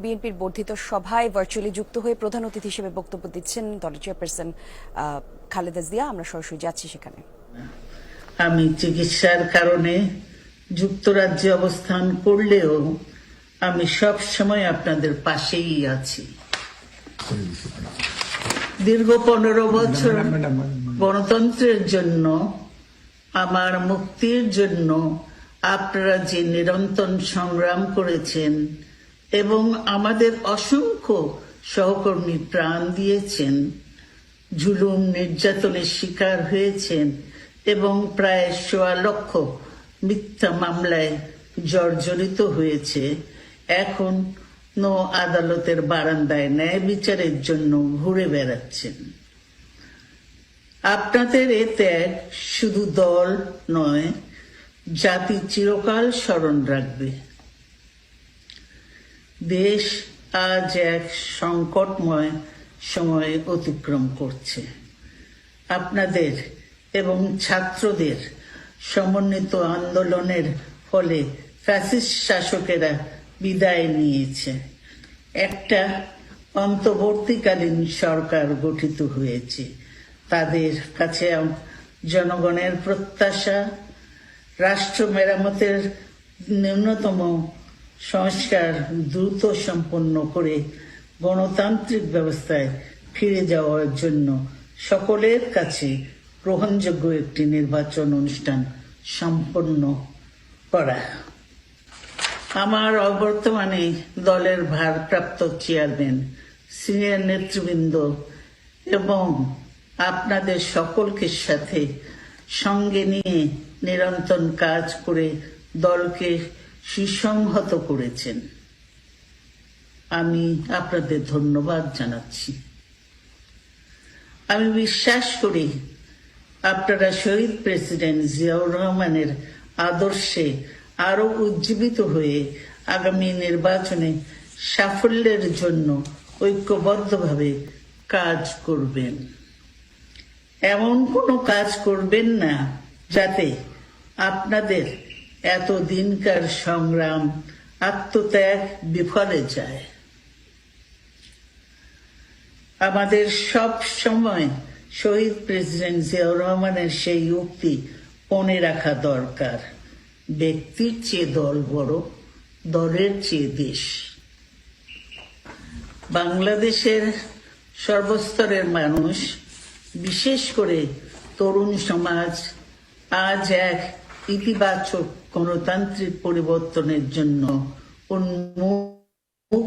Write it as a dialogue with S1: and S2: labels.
S1: বিএনপির বর্ধিত সভায় ভার্চুয়ালি যুক্ত হয়ে প্রধান অতিথি হিসেবে বক্তব্য দিচ্ছেন দলের চেয়ারপারসন খালেদা জিয়া। আমরা সরাসরি যাচ্ছি সেখানে।
S2: আমি চিকিৎসার কারণে যুক্তরাজ্যে অবস্থান করলেও আমি সব সময় আপনাদের পাশেই আছি। দীর্ঘ 15 বছর গণতন্ত্রের জন্য, আমার মুক্তির জন্য আপনারা যে নিরন্তর সংগ্রাম করেছেন এবং আমাদের অসংখ্য সহকর্মী প্রাণ দিয়েছেন, জুলুম নির্যাতনের শিকার হয়েছেন এবং প্রায় 1.25 লক্ষ মিথ্যা মামলায় জর্জরিত হয়েছে, এখন আদালতের বারান্দায় ন্যায় বিচারের জন্য ঘুরে বেড়াচ্ছেন। আপনাদের এ ত্যাগ শুধু দল নয়, জাতি চিরকাল স্মরণ রাখবে। দেশ আজ এক সংকটময় সময় অতিক্রম করছে। আপনাদের এবং ছাত্রদের সমন্বিত আন্দোলনের ফলে ফ্যাসিস্ট শাসকেরা বিদায় নিয়েছে। একটা অন্তর্বর্তীকালীন সরকার গঠিত হয়েছে। তাদের কাছে জনগণের প্রত্যাশা, রাষ্ট্র মেরামতের ন্যূনতম সংস্কার দ্রুত সম্পন্ন করে গণতান্ত্রিক ব্যবস্থায় ফিরে যাওয়ার জন্য সকলের কাছে গ্রহণযোগ্য একটি নির্বাচন অনুষ্ঠান সম্পন্ন করা। আমার বর্তমানে দলের ভারপ্রাপ্ত চেয়ারম্যান, সিনিয়র নেতৃবৃন্দ এবং আপনাদের সকলকে সাথে সঙ্গে নিয়ে নিরন্তর কাজ করে দলকে সুসংহত করেছেন। আমি আপনাদের ধন্যবাদ জানাচ্ছি। আমি বিশ্বাস করি আপনারা শহীদ প্রেসিডেন্ট জিয়াউর রহমানের আদর্শে আরো উজ্জীবিত হয়ে আগামী নির্বাচনে সাফল্যের জন্য ঐক্যবদ্ধভাবে কাজ করবেন। এমন কোনো কাজ করবেন না যাতে আপনাদের এত দিনকার সংগ্রাম, আত্মত্যাগ বিফলে যায়। আমাদের সব সময় শহীদ প্রেসিডেন্ট জিয়াউর রহমানের সেই উক্তি মনে রাখা দরকার, ব্যক্তির চেয়ে দল বড়, দলের চেয়ে দেশ। বাংলাদেশের সর্বস্তরের মানুষ, বিশেষ করে তরুণ সমাজ আজ এক ইতিবাচক গণতান্ত্রিক পরিবর্তনের জন্য উন্মুখ।